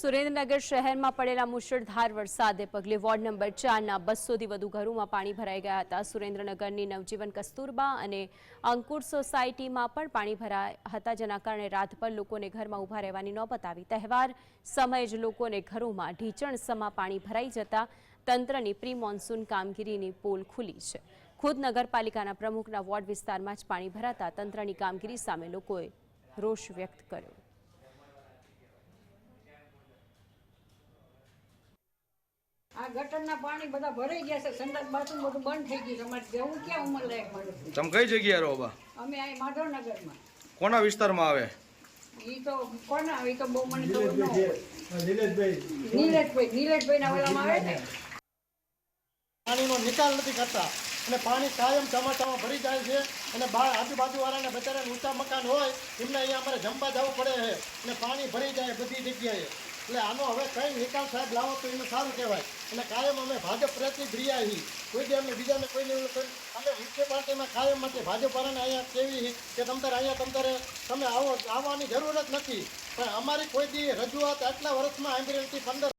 સુરેન્દ્રનગર શહેરમાં પડેલા મુશળધાર વરસાદને પગલે વોર્ડ નંબર 4ના 200થી વધુ ઘરોમાં પાણી ભરાઈ ગયા હતા। સુરેન્દ્રનગરની નવજીવન કસ્તુરબા અને અંકુર સોસાયટીમાં પણ પાણી ભરાયા હતા, જેના કારણે રાતભર લોકોને ઘરમાં ઊભા રહેવાની નોબત આવી। તહેવાર સમયે જ લોકોને ઘરોમાં ઢીચણસમા પાણી ભરાઈ જતા તંત્રની પ્રી મોન્સૂન કામગીરીની પોલ ખુલી છે। ખુદ નગરપાલિકાના પ્રમુખના વોર્ડ વિસ્તારમાં જ પાણી ભરાતા તંત્રની કામગીરી સામે લોકોએ રોષ વ્યક્ત કર્યો। આ ગટરના પાણી બધા ભરાઈ ગયા છે, સંડાસ બાથરૂમ બધું બંધ થઈ ગયું। તમારે જવું ક્યાં ઉંમર લાયક માણસ? તમે કઈ જગ્યાએ રહો બા? અમે આ માધવનગરમાં। કોના વિસ્તારમાં આવે? ઈ તો કોના આવે? ઈ તો બહુ મને ખબર ન હોય। નીલેશભાઈના ઓલામાં આવે ને। પાણીનો નિકાલ નથી કરતા અને પાણી કાયમ ચોમાસામાં ભરી જાય છે અને બહાર આજુબાજુવાળાને બચારાને ઊંચા મકાન હોય એમને અહીંયા અમારે જમવા જવું પડે છે અને પાણી ભરી જાય બધી જગ્યાએ। એટલે આનો હવે કંઈ નિકાલ સાહેબ લાવો તો એનું સારું કહેવાય। અને કાયમ અમે ભાજપ પ્રત્યે પ્રિયા છીએ, કોઈ બી અમે બીજાને કોઈને અમે મુખ્ય પાર્ટીમાં કાયમ માટે ભાજપવાળાને અહીંયા કેવી કે તમે આવવાની જરૂર જ નથી, પણ અમારી કોઈ દી રજૂઆત આટલા વર્ષમાં આંબેરલથી 15